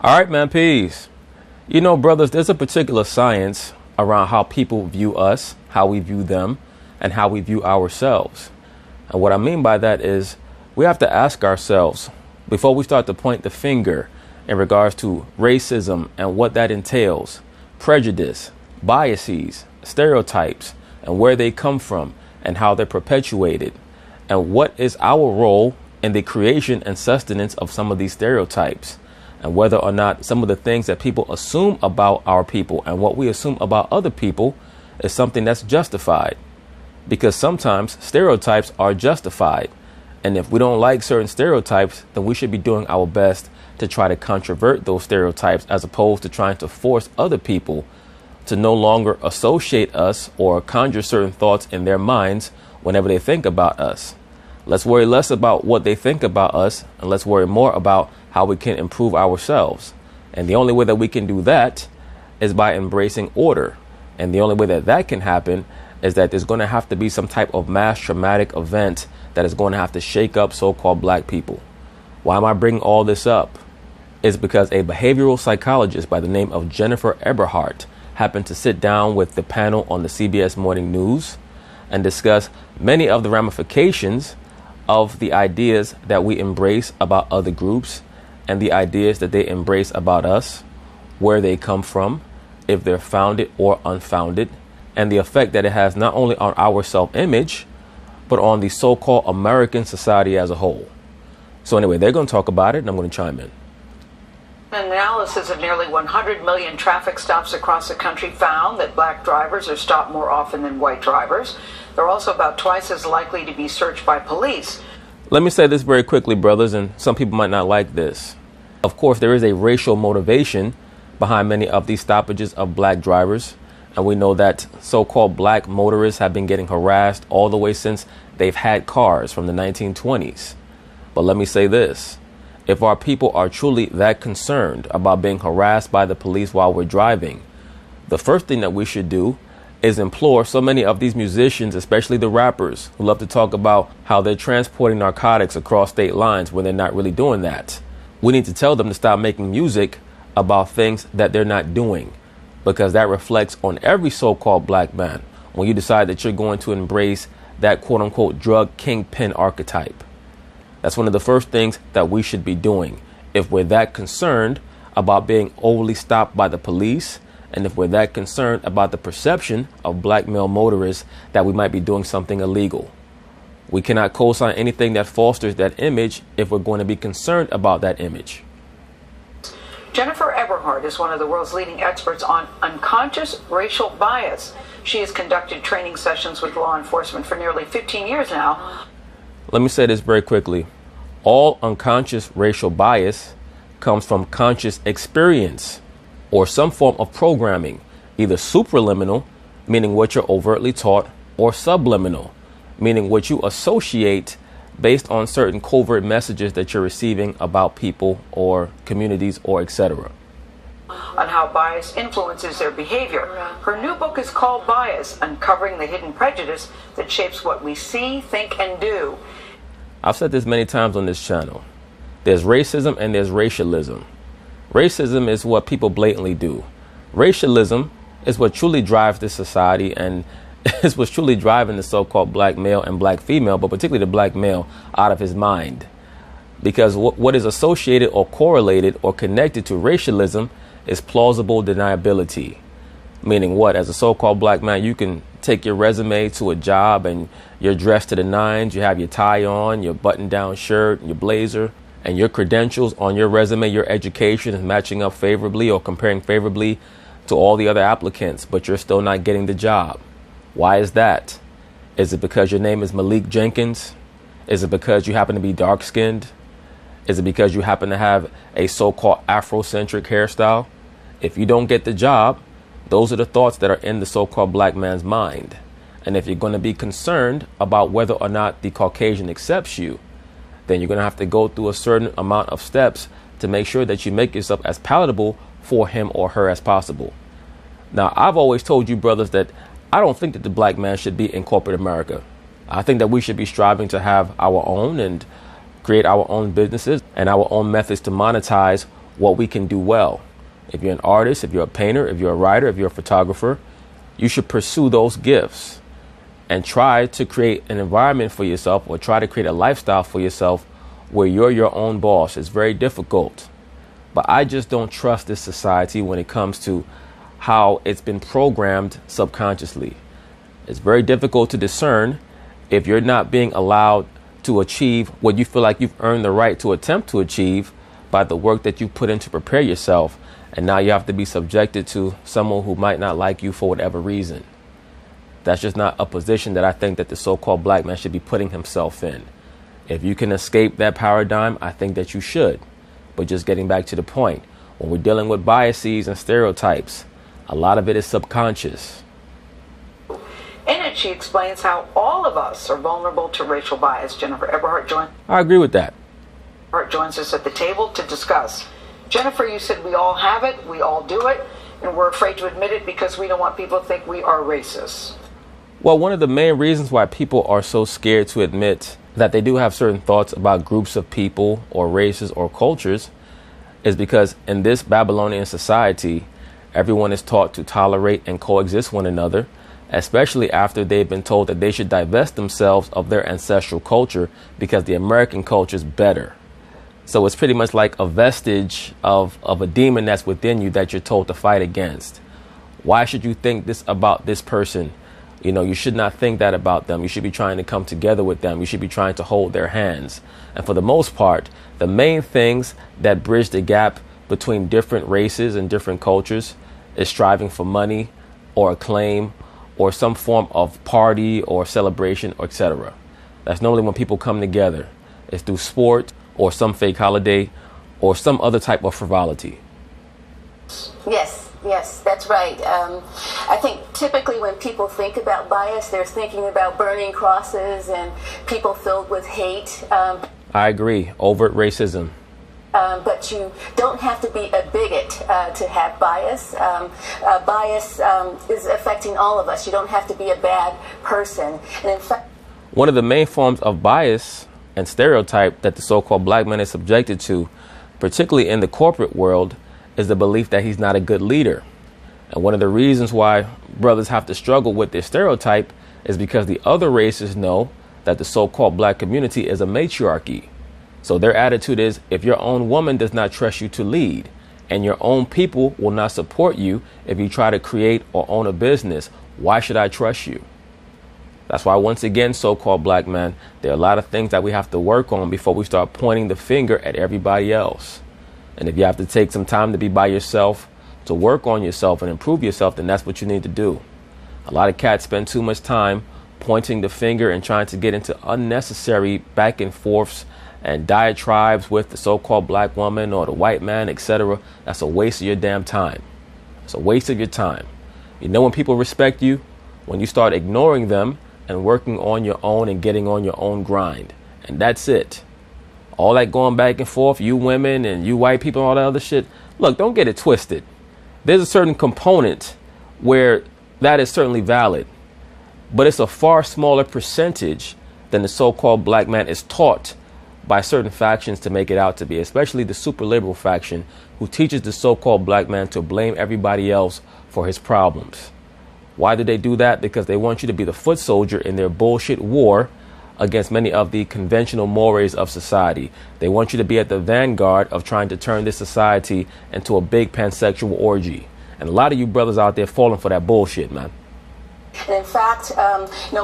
All right, man, peace. You know, brothers, there's a particular science around how people view us, how we view them, and how we view ourselves. And what I mean by that is we have to ask ourselves before we start to point the finger in regards to racism and what that entails, prejudice, biases, stereotypes, and where they come from and how they're perpetuated, and what is our role in the creation and sustenance of some of these stereotypes, and whether or not some of the things that people assume about our people and what we assume about other people is something that's justified. Because sometimes stereotypes are justified. And if we don't like certain stereotypes, then we should be doing our best to try to controvert those stereotypes as opposed to trying to force other people to no longer associate us or conjure certain thoughts in their minds whenever they think about us. Let's worry less about what they think about us and let's worry more about how we can improve ourselves. And the only way that we can do that is by embracing order. And the only way that that can happen is that there's going to have to be some type of mass traumatic event that is going to have to shake up so-called black people. Why am I bringing all this up? It's because a behavioral psychologist by the name of Jennifer Eberhardt happened to sit down with the panel on the CBS Morning News and discuss many of the ramifications of the ideas that we embrace about other groups and the ideas that they embrace about us, where they come from, if they're founded or unfounded, and the effect that it has not only on our self-image, but on the so-called American society as a whole. So anyway, they're going to talk about it, and I'm going to chime in. An analysis of nearly 100 million traffic stops across the country found that black drivers are stopped more often than white drivers. They're also about twice as likely to be searched by police. Let me say this very quickly, brothers, and some people might not like this. Of course, there is a racial motivation behind many of these stoppages of black drivers. And we know that so-called black motorists have been getting harassed all the way since they've had cars from the 1920s. But let me say this. If our people are truly that concerned about being harassed by the police while we're driving, the first thing that we should do is implore so many of these musicians, especially the rappers, who love to talk about how they're transporting narcotics across state lines when they're not really doing that. We need to tell them to stop making music about things that they're not doing, because that reflects on every so-called black man when you decide that you're going to embrace that quote-unquote drug kingpin archetype. That's one of the first things that we should be doing if we're that concerned about being overly stopped by the police, and if we're that concerned about the perception of black male motorists that we might be doing something illegal. We cannot co-sign anything that fosters that image if we're going to be concerned about that image. Jennifer Eberhardt is one of the world's leading experts on unconscious racial bias. She has conducted training sessions with law enforcement for nearly 15 years now. Let me say this very quickly. All unconscious racial bias comes from conscious experience or some form of programming, either supraliminal, meaning what you're overtly taught, or subliminal, meaning what you associate based on certain covert messages that you're receiving about people or communities or etc. On how bias influences their behavior. Her new book is called Bias, Uncovering the Hidden Prejudice That Shapes What We See, Think, and Do. I've said this many times on this channel. There's racism and there's racialism. Racism is what people blatantly do. Racialism is what truly drives this society and is what's truly driving the so-called black male and black female, but particularly the black male, out of his mind. Because what is associated or correlated or connected to racialism is plausible deniability. Meaning what? As a so-called black man, you can take your resume to a job and you're dressed to the nines, you have your tie on, your button-down shirt, your blazer, and your credentials on your resume, your education is matching up favorably or comparing favorably to all the other applicants, but you're still not getting the job. Why is that? Is it because your name is Malik Jenkins? Is it because you happen to be dark-skinned? Is it because you happen to have a so-called Afrocentric hairstyle? If you don't get the job, those are the thoughts that are in the so-called black man's mind. And if you're going to be concerned about whether or not the Caucasian accepts you, then you're going to have to go through a certain amount of steps to make sure that you make yourself as palatable for him or her as possible. Now, I've always told you, brothers, that I don't think that the black man should be in corporate America. I think that we should be striving to have our own and create our own businesses and our own methods to monetize what we can do well. If you're an artist, if you're a painter, if you're a writer, if you're a photographer, you should pursue those gifts and try to create an environment for yourself, or try to create a lifestyle for yourself where you're your own boss. It's very difficult. But I just don't trust this society when it comes to how it's been programmed subconsciously. It's very difficult to discern if you're not being allowed to achieve what you feel like you've earned the right to attempt to achieve by the work that you put in to prepare yourself. And now you have to be subjected to someone who might not like you for whatever reason. That's just not a position that I think that the so-called black man should be putting himself in. If you can escape that paradigm, I think that you should. But just getting back to the point, when we're dealing with biases and stereotypes, a lot of it is subconscious. In it, she explains how all of us are vulnerable to racial bias. Jennifer Eberhardt I agree with that. joins us at the table to discuss. Jennifer, you said we all have it, we all do it, and we're afraid to admit it because we don't want people to think we are racist. Well, one of the main reasons why people are so scared to admit that they do have certain thoughts about groups of people or races or cultures is because in this Babylonian society, everyone is taught to tolerate and coexist one another, especially after they've been told that they should divest themselves of their ancestral culture because the American culture is better. So it's pretty much like a vestige of a demon that's within you that you're told to fight against. Why should you think this about this person? You know, you should not think that about them. You should be trying to come together with them. You should be trying to hold their hands. And for the most part, the main things that bridge the gap between different races and different cultures is striving for money or acclaim or some form of party or celebration, or etc. That's normally when people come together. It's through sport or some fake holiday or some other type of frivolity. Yes, that's right. I think typically when people think about bias, they're thinking about burning crosses and people filled with hate. I agree. Overt racism. But you don't have to be a bigot to have bias. Bias is affecting all of us. You don't have to be a bad person. And in fact, one of the main forms of bias and stereotype that the so-called black man is subjected to, particularly in the corporate world, is the belief that he's not a good leader. And one of the reasons why brothers have to struggle with this stereotype is because the other races know that the so-called black community is a matriarchy. So their attitude is, if your own woman does not trust you to lead, and your own people will not support you if you try to create or own a business, why should I trust you? That's why, once again, so-called black man, there are a lot of things that we have to work on before we start pointing the finger at everybody else. And if you have to take some time to be by yourself, to work on yourself and improve yourself, then that's what you need to do. A lot of cats spend too much time pointing the finger and trying to get into unnecessary back and forths and diatribes with the so-called black woman or the white man, etc. That's a waste of your damn time. It's a waste of your time. You know when people respect you? When you start ignoring them and working on your own and getting on your own grind. And that's it. All that going back and forth, you women and you white people and all that other shit. Look, don't get it twisted. There's a certain component where that is certainly valid, but it's a far smaller percentage than the so-called black man is taught by certain factions to make it out to be, especially the super liberal faction who teaches the so-called black man to blame everybody else for his problems. Why do they do that? Because they want you to be the foot soldier in their bullshit war against many of the conventional mores of society. They want you to be at the vanguard of trying to turn this society into a big pansexual orgy. And a lot of you brothers out there falling for that bullshit, man. And in fact,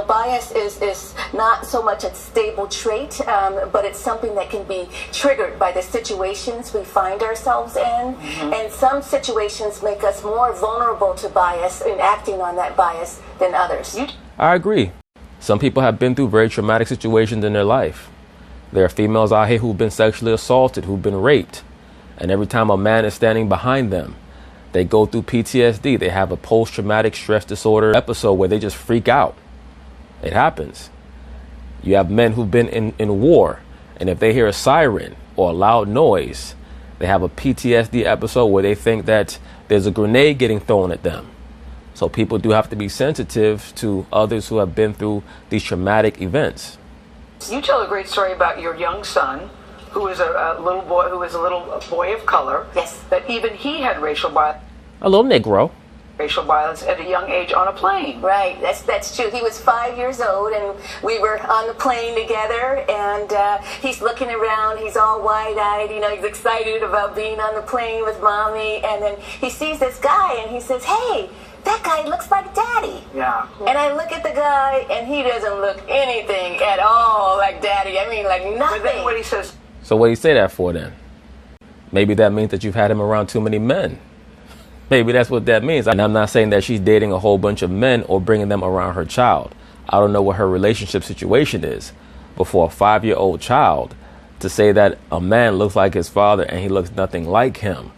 bias is not so much a stable trait, but it's something that can be triggered by the situations we find ourselves in. Mm-hmm. And some situations make us more vulnerable to bias and acting on that bias than others. I agree. Some people have been through very traumatic situations in their life. There are females out here who've been sexually assaulted, who've been raped. And every time a man is standing behind them, they go through PTSD. They have a post-traumatic stress disorder episode where they just freak out. It happens. You have men who've been in war, and if they hear a siren or a loud noise, they have a PTSD episode where they think that there's a grenade getting thrown at them. So people do have to be sensitive to others who have been through these traumatic events. You tell a great story about your young son who is a little boy of color. Yes. That even he had racial violence at a young age on a plane. Right, that's true. He was 5 years old, and we were on the plane together, and he's looking around. He's all wide-eyed, he's excited about being on the plane with mommy, and then he sees this guy, and he says, "Hey, that guy looks like Daddy." Yeah. And I look at the guy, and he doesn't look anything at all like Daddy. I mean, like nothing. But then what he says... So what do you say that for then? Maybe that means that you've had him around too many men. Maybe that's what that means. And I'm not saying that she's dating a whole bunch of men or bringing them around her child. I don't know what her relationship situation is. But for a 5-year-old child to say that a man looks like his father and he looks nothing like him,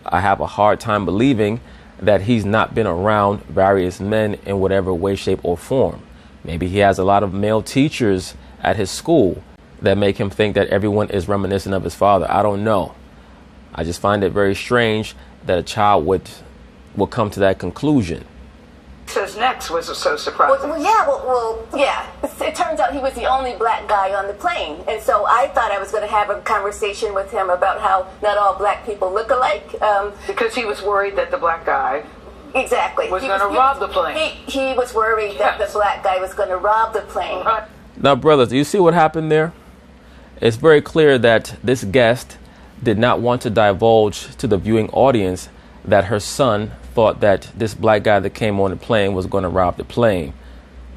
I have a hard time believing that he's not been around various men in whatever way, shape, or form. Maybe he has a lot of male teachers at his school that make him think that everyone is reminiscent of his father. I don't know. I just find it very strange that a child would come to that conclusion. Says next was so surprising. Yeah. It turns out he was the only black guy on the plane, and so I thought I was going to have a conversation with him about how not all black people look alike. Because he was worried that the black guy was going to rob the plane. He was worried that the black guy was going to rob the plane. Right. Now, brothers, do you see what happened there? It's very clear that this guest did not want to divulge to the viewing audience that her son thought that this black guy that came on the plane was going to rob the plane.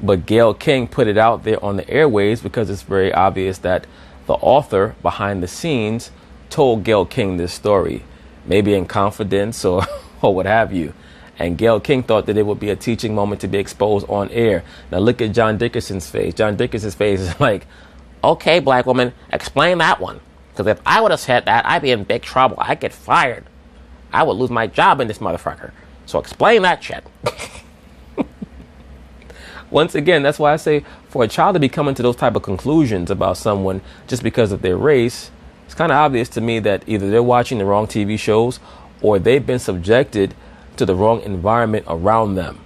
But Gayle King put it out there on the airwaves because it's very obvious that the author behind the scenes told Gayle King this story, maybe in confidence or what have you. And Gayle King thought that it would be a teaching moment to be exposed on air. Now look at John Dickerson's face. John Dickerson's face is like, "Okay, black woman, explain that one. Because if I would have said that, I'd be in big trouble. I'd get fired. I would lose my job in this motherfucker. So explain that shit." Once again, that's why I say for a child to be coming to those type of conclusions about someone just because of their race, it's kind of obvious to me that either they're watching the wrong TV shows or they've been subjected to the wrong environment around them.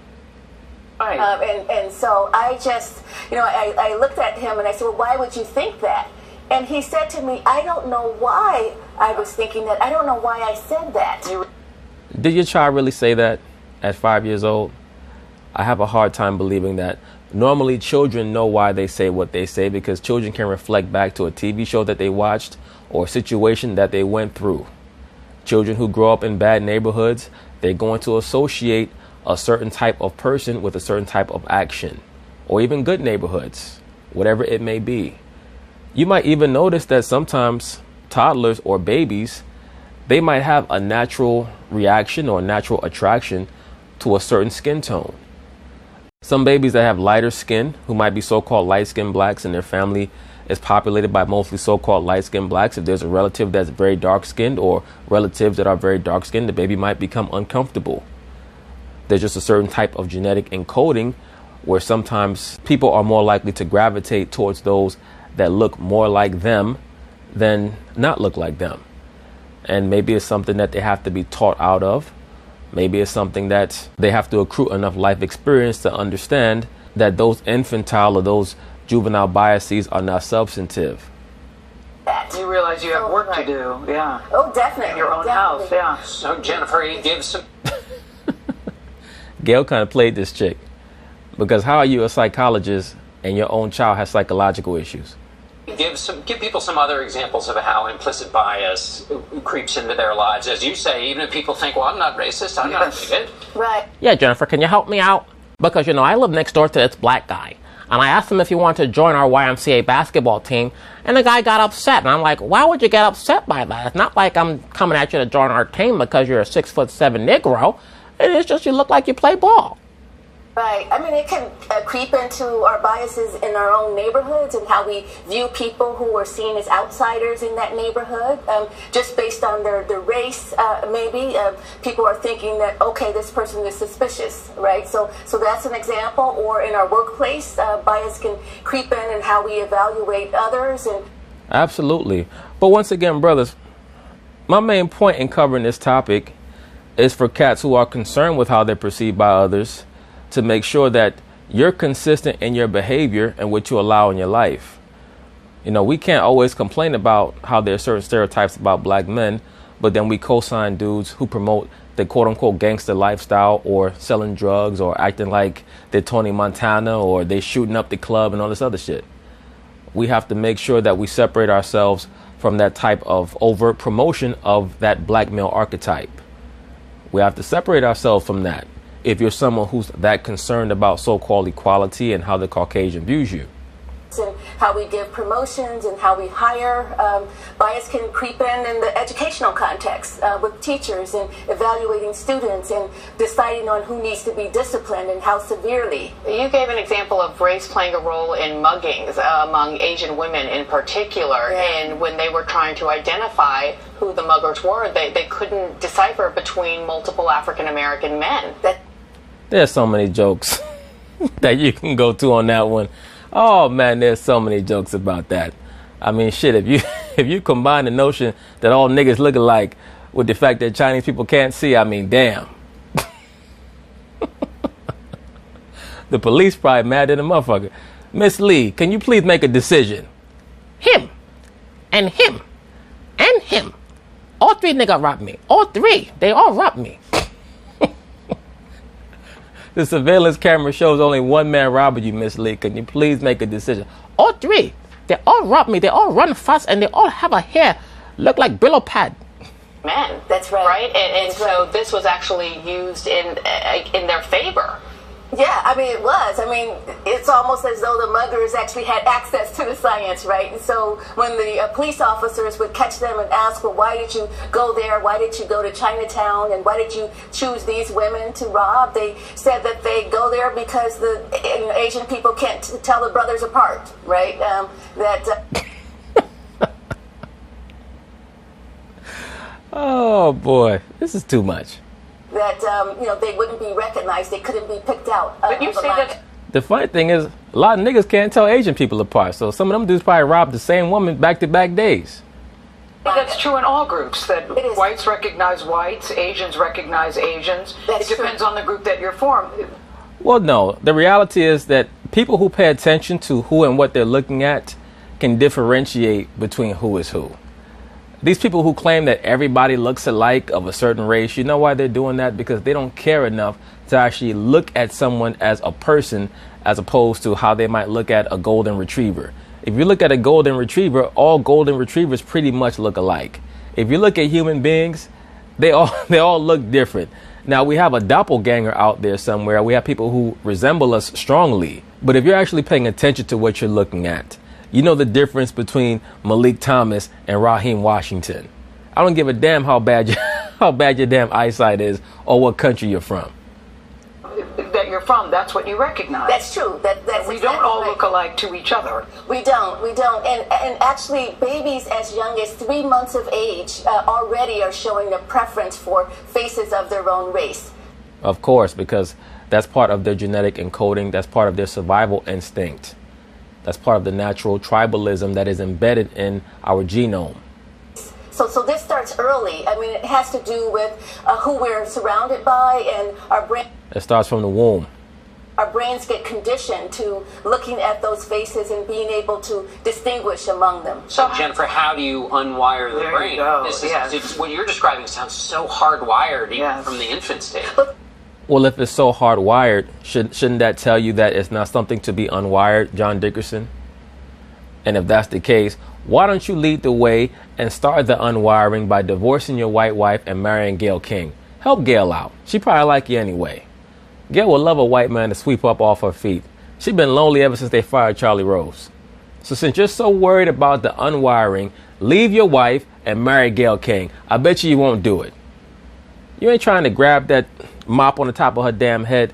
Right. And so I just, I looked at him and I said, "Well, why would you think that?" And he said to me, "I don't know why I was thinking that. I don't know why I said that." Did your child really say that at 5 years old? I have a hard time believing that. Normally, children know why they say what they say because children can reflect back to a TV show that they watched or a situation that they went through. Children who grow up in bad neighborhoods, they're going to associate a certain type of person with a certain type of action, or even good neighborhoods, whatever it may be. You might even notice that sometimes toddlers or babies, they might have a natural reaction or natural attraction to a certain skin tone. Some babies that have lighter skin, who might be so-called light-skinned blacks, and their family is populated by mostly so-called light-skinned blacks. If there's a relative that's very dark-skinned or relatives that are very dark-skinned, the baby might become uncomfortable. There's just a certain type of genetic encoding where sometimes people are more likely to gravitate towards those that look more like them than not look like them. And maybe it's something that they have to be taught out of. Maybe it's something that they have to accrue enough life experience to understand that those infantile or those juvenile biases are not substantive. You realize you have work to do, yeah. Oh, definitely. In your own house, yeah. So, Jennifer, he gives some... Gayle kind of played this chick. Because how are you a psychologist and your own child has psychological issues? Give people some other examples of how implicit bias creeps into their lives. As you say, even if people think, well, I'm not racist, I'm not bigoted. Right. Yeah, Jennifer, can you help me out? Because, I live next door to this black guy. And I asked him if he wanted to join our YMCA basketball team. And the guy got upset. And I'm like, why would you get upset by that? It's not like I'm coming at you to join our team because you're a 6'7" Negro. It is just you look like you play ball. Right. I mean, it can creep into our biases in our own neighborhoods and how we view people who are seen as outsiders in that neighborhood, just based on their race. Maybe people are thinking that, okay, this person is suspicious, right? So that's an example. Or in our workplace, bias can creep in how we evaluate others. And Absolutely. But once again, brothers, my main point in covering this topic is for cats who are concerned with how they're perceived by others to make sure that you're consistent in your behavior and what you allow in your life. You know, we can't always complain about how there are certain stereotypes about black men, but then we co-sign dudes who promote the quote-unquote gangster lifestyle, or selling drugs, or acting like they're Tony Montana, or they shooting up the club and all this other shit. We have to make sure that we separate ourselves from that type of overt promotion of that black male archetype. We have to separate ourselves from that if you're someone who's that concerned about so-called equality and how the Caucasian views you. And how we give promotions and how we hire. Bias can creep in the educational context with teachers and evaluating students and deciding on who needs to be disciplined and how severely. You gave an example of race playing a role in muggings among Asian women in particular. Yeah. And when they were trying to identify who the muggers were, they couldn't decipher between multiple African American men. There's so many jokes that you can go to on that one. Oh man, there's so many jokes about that. I mean, shit, if you combine the notion that all niggas look alike with the fact that Chinese people can't see, I mean, damn. The police probably mad at the motherfucker. Miss Lee, can you please make a decision? Him. And him. And him. All three niggas robbed me. All three. They all robbed me. The surveillance camera shows only one man robbing you, Miss Lee. Can you please make a decision? All three. They all robbed me. They all run fast and they all have a hair look like Brillo pad. Men. That's right. Right? And That's so right. this was actually used in their favor. Yeah, I mean, it was. I mean, it's almost as though the muggers actually had access to the science, right? And so when the police officers would catch them and ask, well, why did you go there? Why did you go to Chinatown? And why did you choose these women to rob? They said that they go there because the Asian people can't tell the brothers apart, right? Oh boy, this is too much. That they wouldn't be recognized, they couldn't be picked out. But you say that The funny thing is, a lot of niggas can't tell Asian people apart. So some of them dudes probably robbed the same woman back-to-back days. That's true in all groups, that It is. whites recognize whites, Asians recognize Asians. That's It depends true. on the group that you're from. Well, no. The reality is that people who pay attention to who and what they're looking at can differentiate between who is who. These people who claim that everybody looks alike of a certain race, you know why they're doing that? Because they don't care enough to actually look at someone as a person as opposed to how they might look at a golden retriever. If you look at a golden retriever, all golden retrievers pretty much look alike. If you look at human beings, they all look different. Now, we have a doppelganger out there somewhere. We have people who resemble us strongly. But if you're actually paying attention to what you're looking at, you know the difference between Malik Thomas and Raheem Washington. I don't give a damn how bad your damn eyesight is or what country you're from. That you're from, that's what you recognize. That's true. That's We exactly don't all right. look alike to each other. We don't. And actually, babies as young as 3 months of age already are showing a preference for faces of their own race. Of course, because that's part of their genetic encoding. That's part of their survival instinct. That's part of the natural tribalism that is embedded in our genome. So this starts early. I mean, it has to do with who we're surrounded by, and our It starts from the womb. our brains get conditioned to looking at those faces and being able to distinguish among them. So, Jennifer, how do you unwire the There you brain? go, This is, yes. what you're describing sounds so hardwired even Yes. from the infant stage. Well, if it's so hardwired, shouldn't that tell you that it's not something to be unwired, John Dickerson? And if that's the case, why don't you lead the way and start the unwiring by divorcing your white wife and marrying Gayle King? Help Gayle out. She probably like you anyway. Gayle would love a white man to sweep up off her feet. She's been lonely ever since they fired Charlie Rose. So since you're so worried about the unwiring, leave your wife and marry Gayle King. I bet you won't do it. You ain't trying to grab that mop on the top of her damn head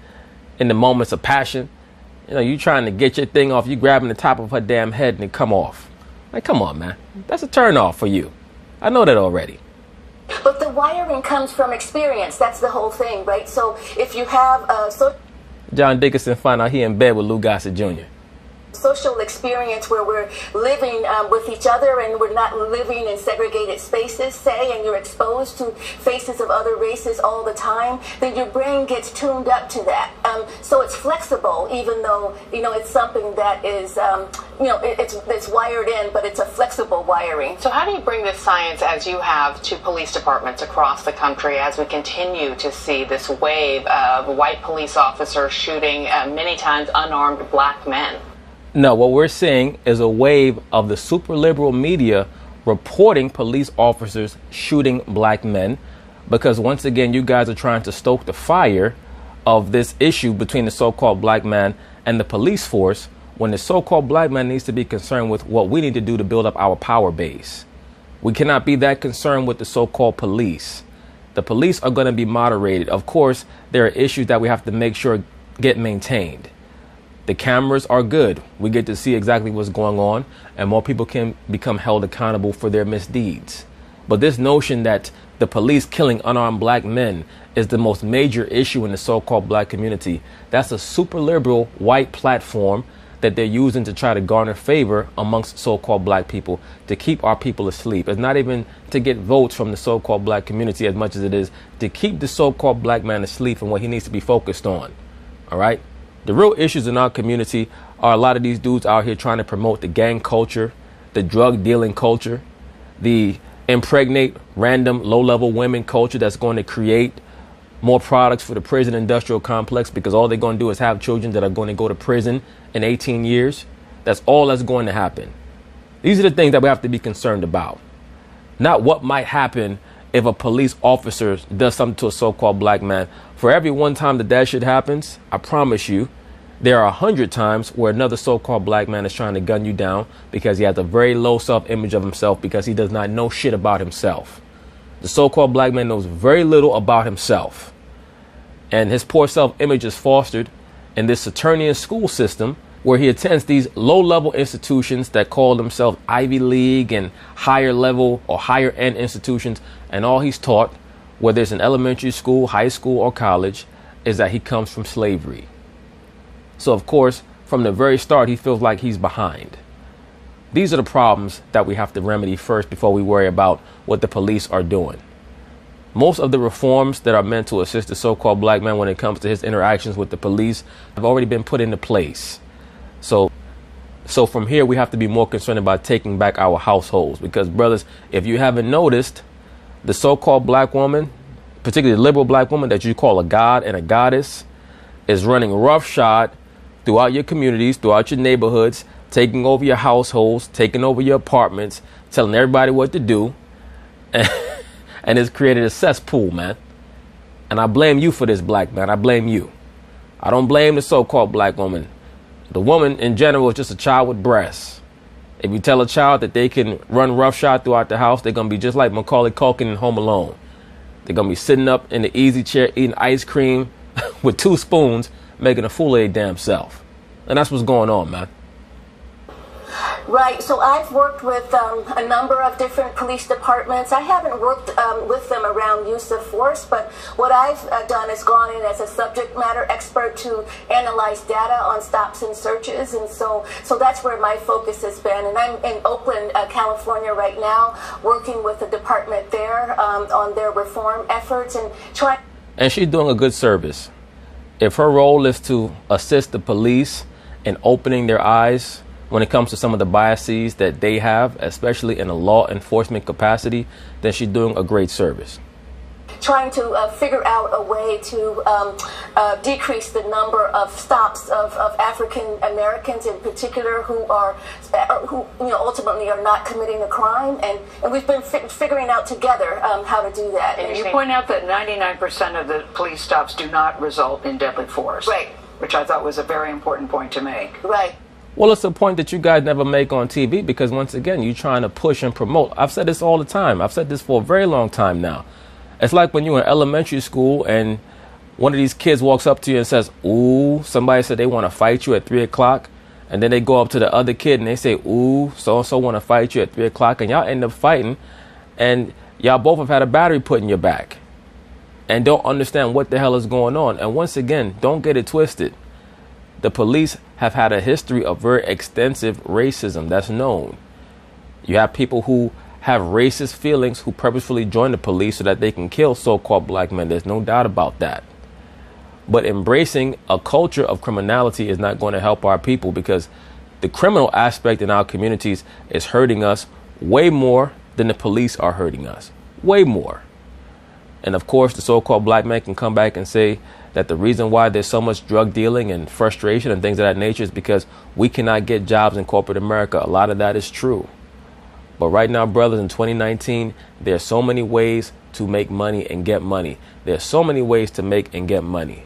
in the moments of passion. You know, you trying to get your thing off, you grabbing the top of her damn head and it come off. Like, come on, man. That's a turn off for you. I know that already. But the wiring comes from experience. That's the whole thing, right? So if you have John Dickerson found out he in bed with Lou Gossett Jr. social experience where we're living with each other and we're not living in segregated spaces, say, and you're exposed to faces of other races all the time, then your brain gets tuned up to that. So it's flexible, even though, it's something that is, it's wired in, but it's a flexible wiring. So how do you bring this science, as you have, to police departments across the country as we continue to see this wave of white police officers shooting many times unarmed black men? No, what we're seeing is a wave of the super liberal media reporting police officers shooting black men, because once again, you guys are trying to stoke the fire of this issue between the so-called black man and the police force, when the so-called black man needs to be concerned with what we need to do to build up our power base. We cannot be that concerned with the so-called police. The police are going to be moderated. Of course, there are issues that we have to make sure get maintained. The cameras are good. We get to see exactly what's going on, and more people can become held accountable for their misdeeds. But this notion that the police killing unarmed black men is the most major issue in the so-called black community, that's a super liberal white platform that they're using to try to garner favor amongst so-called black people, to keep our people asleep. It's not even to get votes from the so-called black community as much as it is to keep the so-called black man asleep from what he needs to be focused on. All right? The real issues in our community are a lot of these dudes out here trying to promote the gang culture, the drug dealing culture, the impregnate random low-level women culture that's going to create more products for the prison industrial complex, because all they're going to do is have children that are going to go to prison in 18 years. That's all that's going to happen. These are the things that we have to be concerned about. Not what might happen if a police officer does something to a so-called black man. For every one time that shit happens, I promise you, there are 100 times where another so-called black man is trying to gun you down because he has a very low self-image of himself, because he does not know shit about himself. The so-called black man knows very little about himself. And his poor self-image is fostered in this Saturnian school system where he attends these low-level institutions that call themselves Ivy League and higher level or higher end institutions. And all he's taught, whether it's in elementary school, high school, or college, is that he comes from slavery. So, of course, from the very start, he feels like he's behind. These are the problems that we have to remedy first before we worry about what the police are doing. Most of the reforms that are meant to assist the so-called black man when it comes to his interactions with the police have already been put into place. So from here, we have to be more concerned about taking back our households, because, brothers, if you haven't noticed, the so-called black woman, particularly the liberal black woman that you call a god and a goddess, is running roughshod throughout your communities, throughout your neighborhoods, taking over your households, taking over your apartments, telling everybody what to do. And it's created a cesspool, man. And I blame you for this, black man. I blame you. I don't blame the so-called black woman. The woman in general is just a child with breasts. If you tell a child that they can run roughshod throughout the house, they're going to be just like Macaulay Culkin in Home Alone. They're going to be sitting up in the easy chair eating ice cream with 2 spoons, making a fool of their damn self. And that's what's going on, man. Right. So I've worked with a number of different police departments. I haven't worked with them around use of force, but what I've done is gone in as a subject matter expert to analyze data on stops and searches. And so that's where my focus has been. And I'm in Oakland, California right now, working with the department there on their reform efforts and trying. And she's doing a good service. If her role is to assist the police in opening their eyes when it comes to some of the biases that they have, especially in a law enforcement capacity, then she's doing a great service. Trying to figure out a way to decrease the number of stops of African Americans in particular who ultimately are not committing a crime, and we've been figuring out together how to do that. And you point out that 99% of the police stops do not result in deadly force, right? Which I thought was a very important point to make. Right. Well, it's a point that you guys never make on TV, because once again, you're trying to push and promote. I've said this all the time. I've said this for a very long time now. It's like when you're in elementary school and one of these kids walks up to you and says, ooh, somebody said they want to fight you at 3 o'clock. And then they go up to the other kid and they say, ooh, so-and-so want to fight you at 3 o'clock. And y'all end up fighting. And y'all both have had a battery put in your back and don't understand what the hell is going on. And once again, don't get it twisted. The police have had a history of very extensive racism. That's known. You have people who have racist feelings who purposefully join the police so that they can kill so-called black men. There's no doubt about that. But embracing a culture of criminality is not going to help our people, because the criminal aspect in our communities is hurting us way more than the police are hurting us. Way more. And of course, the so-called black man can come back and say that the reason why there's so much drug dealing and frustration and things of that nature is because we cannot get jobs in corporate America. A lot of that is true. But right now, brothers, in 2019, there's so many ways to make money and get money. There's so many ways to make and get money.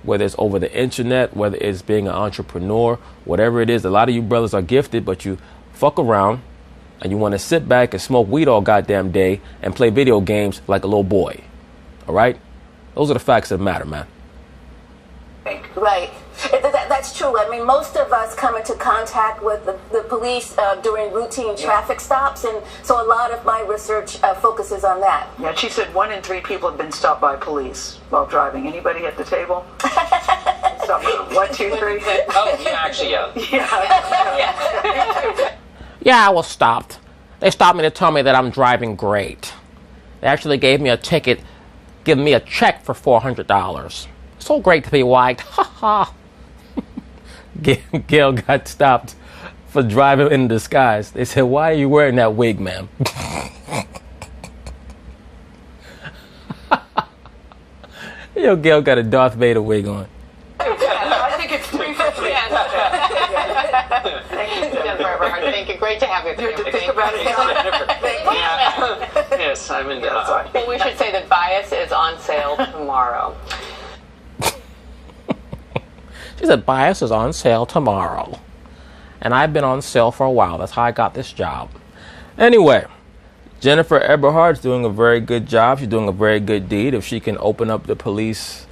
Whether it's over the internet, whether it's being an entrepreneur, whatever it is. A lot of you brothers are gifted, but you fuck around and you want to sit back and smoke weed all goddamn day and play video games like a little boy. All right? Those are the facts of the matter, man. Right. That's true. I mean, most of us come into contact with the police during routine traffic stops, and so a lot of my research focuses on that. Yeah, she said 1 in 3 people have been stopped by police while driving. Anybody at the table? Stop. 1, 2, 3. Oh, yeah, actually, yeah. Yeah, I was stopped. They stopped me to tell me that I'm driving great. They actually gave me a ticket, giving me a check for $400. So great to be white. Ha ha. Gail got stopped for driving in disguise. They said, "Why are you wearing that wig, ma'am?" Yo, Gail got a Darth Vader wig on. I think it's 350. Thank you. Great to have you. Think about it. Yes, I'm in. Well, we should say that bias is on sale tomorrow. She said, bias is on sale tomorrow. And I've been on sale for a while. That's how I got this job. Anyway, Jennifer Eberhard's doing a very good job. She's doing a very good deed. If she can open up the police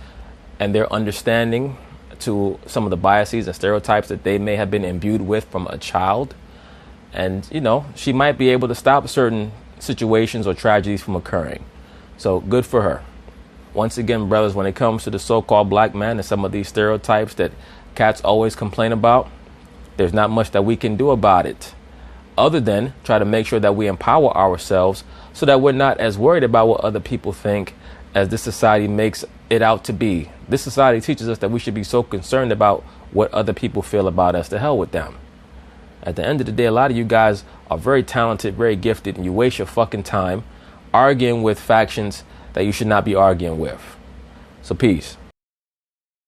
and their understanding to some of the biases and stereotypes that they may have been imbued with from a child. And, you know, she might be able to stop certain situations or tragedies from occurring. So good for her. Once again, brothers, when it comes to the so-called black man and some of these stereotypes that cats always complain about, there's not much that we can do about it other than try to make sure that we empower ourselves so that we're not as worried about what other people think as this society makes it out to be. This society teaches us that we should be so concerned about what other people feel about us. To hell with them. At the end of the day, a lot of you guys are very talented, very gifted, and you waste your fucking time arguing with factions that you should not be arguing with. So peace.